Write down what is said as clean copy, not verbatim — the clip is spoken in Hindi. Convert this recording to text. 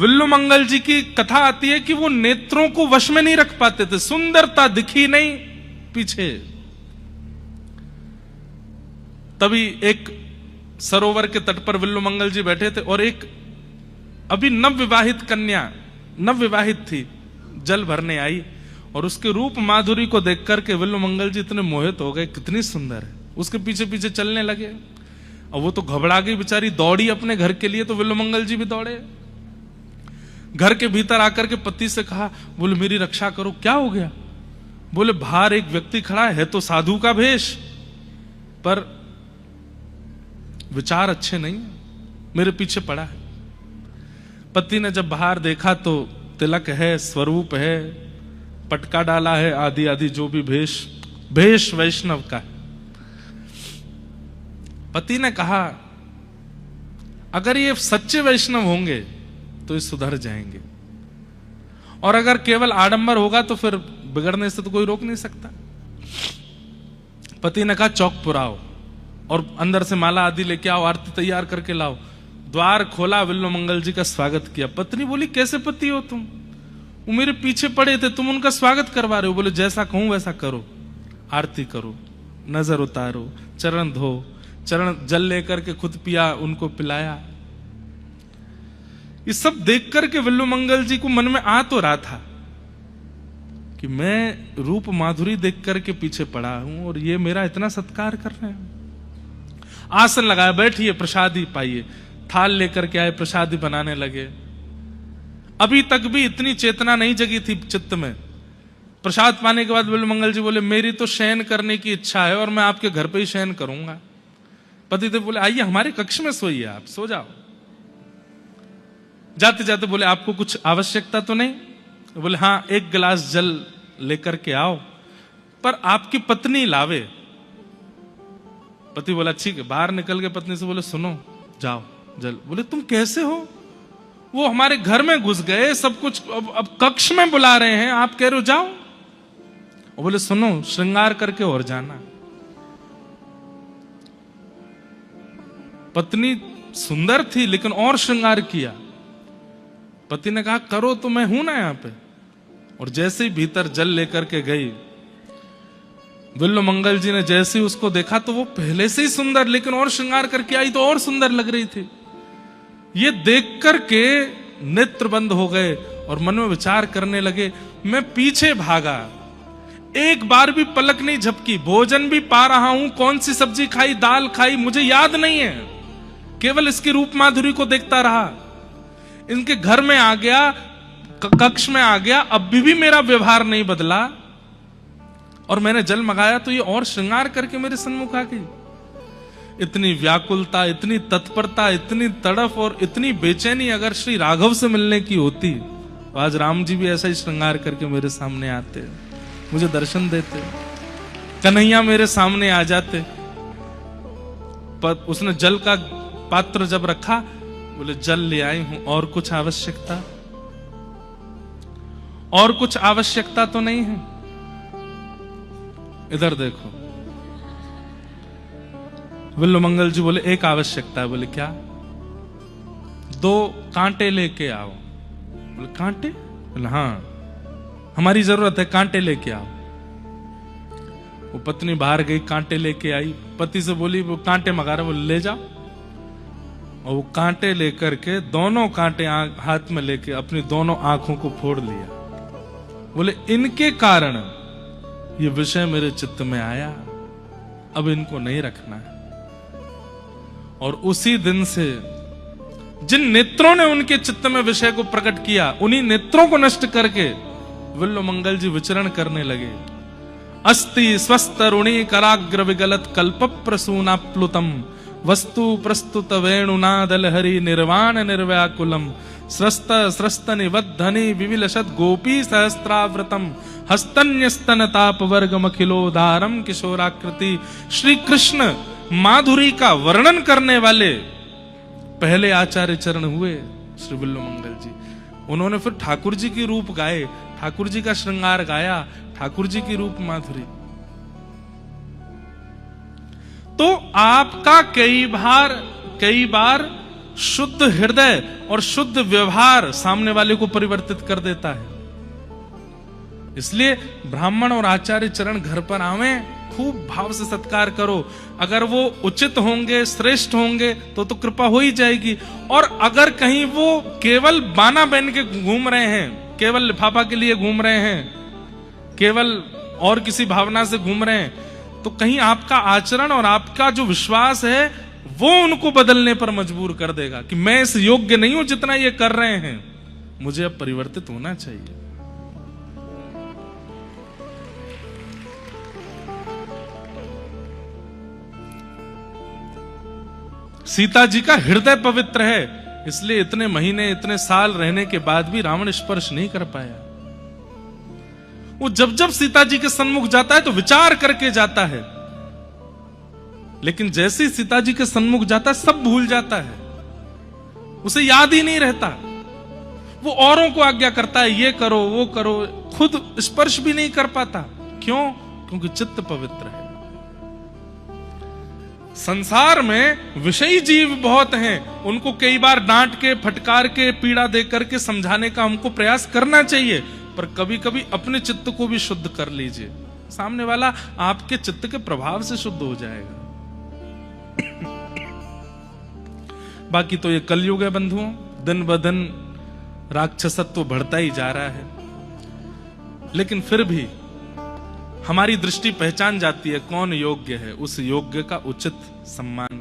विल्लुमंगल जी की कथा आती है कि वो नेत्रों को वश में नहीं रख पाते थे, सुंदरता दिखी नहीं पीछे। तभी एक सरोवर के तट पर विल्लुमंगल जी बैठे थे और एक अभी नवविवाहित कन्या, नवविवाहित थी, जल भरने आई और उसके रूप माधुरी को देख करके विल्लुमंगल जी इतने मोहित हो गए, कितनी सुंदर है। उसके पीछे पीछे चलने लगे और वो तो घबरा गई बेचारी, दौड़ी अपने घर के लिए, तो विल्लुमंगल जी भी दौड़े। घर के भीतर आकर के पति से कहा, बोले मेरी रक्षा करो, क्या हो गया? बोले बाहर एक व्यक्ति खड़ा है तो साधु का भेष, पर विचार अच्छे नहीं, मेरे पीछे पड़ा है। पति ने जब बाहर देखा तो तिलक है, स्वरूप है, पटका डाला है, आदि आदि जो भी भेष वैष्णव का है। पति ने कहा अगर ये सच्चे वैष्णव होंगे तो ये सुधर जाएंगे, और अगर केवल आडंबर होगा तो फिर बिगड़ने से तो कोई रोक नहीं सकता। पति ने कहा चौक पुराओ और अंदर से माला आदि लेके आओ, आरती तैयार करके लाओ। द्वार खोला, विल्लुमंगल जी का स्वागत किया। पत्नी बोली कैसे पति हो तुम? वो मेरे पीछे पड़े थे, तुम उनका स्वागत करवा रहे हो। बोले जैसा कहूं वैसा करो, आरती करो, नजर उतारो, चरण धो, चरण जल लेकर के खुद पिया, उनको पिलाया। ये सब देख करके विल्लुमंगल जी को मन में आ तो रहा था कि मैं रूप माधुरी देख करके पीछे पड़ा हूं और ये मेरा इतना सत्कार कर रहे हैं। आसन लगाया, बैठिए, प्रसादी पाइए। थाल लेकर के आए, प्रसादी बनाने लगे। अभी तक भी इतनी चेतना नहीं जगी थी चित्त में। प्रसाद पाने के बाद विल्लुमंगल जी बोले मेरी तो शयन करने की इच्छा है और मैं आपके घर पे ही शयन करूंगा। पतिदेव बोले आइए हमारे कक्ष में सोइए, आप सो जाओ। जाते जाते बोले आपको कुछ आवश्यकता तो नहीं? बोले हाँ, एक गिलास जल लेकर के आओ, पर आपकी पत्नी लावे। पति बोला ठीक है। बाहर निकल के पत्नी से बोले सुनो, जाओ जल। बोले तुम कैसे हो? वो हमारे घर में घुस गए, सब कुछ अब कक्ष में बुला रहे हैं, आप कह रहे हो जाओ। और बोले सुनो, श्रृंगार करके और जाना। पत्नी सुंदर थी लेकिन और श्रृंगार किया। पति ने कहा करो तो मैं हूं ना यहां पे। और जैसे ही भीतर जल लेकर के गई, विल्लुमंगल जी ने जैसे ही उसको देखा तो वो पहले से ही सुंदर, लेकिन और श्रृंगार करके आई तो और सुंदर लग रही थी। ये देख करके नेत्र बंद हो गए और मन में विचार करने लगे। मैं पीछे भागा, एक बार भी पलक नहीं झपकी, भोजन भी पा रहा हूं, कौन सी सब्जी खाई, दाल खाई, मुझे याद नहीं है, केवल इसकी रूप माधुरी को देखता रहा। इनके घर में आ गया, कक्ष में आ गया, अब भी मेरा व्यवहार नहीं बदला। और मैंने जल मंगाया तो ये और श्रृंगार करके मेरे सन्मुख आ गई। इतनी व्याकुलता, इतनी तत्परता, इतनी तड़फ और इतनी बेचैनी अगर श्री राघव से मिलने की होती तो आज राम जी भी ऐसा ही श्रृंगार करके मेरे सामने आते, मुझे दर्शन देते, कन्हैया मेरे सामने आ जाते। पर उसने जल का पात्र जब रखा, बोले जल ले आई हूं, और कुछ आवश्यकता? और कुछ आवश्यकता तो नहीं है? इधर देखो। विल्लुमंगल जी बोले एक आवश्यकता है। बोले क्या? 2 कांटे लेके आओ। बोले कांटे? बोले हाँ, हमारी जरूरत है, कांटे लेके आओ। वो पत्नी बाहर गई, कांटे लेके आई। पति से बोली वो कांटे मंगा रहे, बोले ले जाओ। और वो कांटे लेकर के, दोनों कांटे हाथ में लेके अपनी दोनों आंखों को फोड़ लिया। बोले इनके कारण ये विषय मेरे चित्त में आया, अब इनको नहीं रखना है। और उसी दिन से जिन नेत्रों ने उनके चित्त में विषय को प्रकट किया, उन्हीं नेत्रों को नष्ट करके विल्लुमंगल जी विचरण करने लगे। अस्ति स्वस्थ ऋणी कराग्र विगलत कल्प प्रसूनाप्लुतम वस्तु प्रस्तुत वेणुनादल हरि निर्वाण निर्व्याकुलम स्रस्त स्रस्त निबद्धनि विविलसत गोपी सहस्त्राव्रतम हस्तन्यस्तन ताप वर्गम अखिलोदारम किशोराकृति। श्री कृष्ण माधुरी का वर्णन करने वाले पहले आचार्य चरण हुए श्री विल्लुमंगल जी। उन्होंने फिर ठाकुर जी की रूप गाए, ठाकुर जी का श्रृंगार गाया, ठाकुर जी की रूप माधुरी। तो आपका कई बार शुद्ध हृदय और शुद्ध व्यवहार सामने वाले को परिवर्तित कर देता है। इसलिए ब्राह्मण और आचार्य चरण घर पर आवें, खूब भाव से सत्कार करो। अगर वो उचित होंगे, श्रेष्ठ होंगे तो कृपा हो ही जाएगी। और अगर कहीं वो केवल बाना बन के घूम रहे हैं, केवल लिफाफा के लिए घूम रहे हैं, केवल और किसी भावना से घूम रहे हैं, तो कहीं आपका आचरण और आपका जो विश्वास है वो उनको बदलने पर मजबूर कर देगा कि मैं इस योग्य नहीं हूं जितना ये कर रहे हैं, मुझे अब परिवर्तित होना चाहिए। सीता जी का हृदय पवित्र है, इसलिए इतने महीने, इतने साल रहने के बाद भी रावण स्पर्श नहीं कर पाया। वो जब जब सीता जी के सन्मुख जाता है तो विचार करके जाता है, लेकिन जैसे ही सीता जी के सन्मुख जाता है सब भूल जाता है, उसे याद ही नहीं रहता। वो औरों को आज्ञा करता है, ये करो वो करो, खुद स्पर्श भी नहीं कर पाता। क्यों? क्योंकि चित्त पवित्र है। संसार में विषयी जीव बहुत हैं, उनको कई बार डांट के, फटकार के, पीड़ा दे करके समझाने का हमको प्रयास करना चाहिए, पर कभी कभी अपने चित्त को भी शुद्ध कर लीजिए, सामने वाला आपके चित्त के प्रभाव से शुद्ध हो जाएगा। बाकी तो ये कलयुग है बंधुओं, दिन ब दिन राक्षसत्व बढ़ता ही जा रहा है, लेकिन फिर भी हमारी दृष्टि पहचान जाती है कौन योग्य है, उस योग्य का उचित सम्मान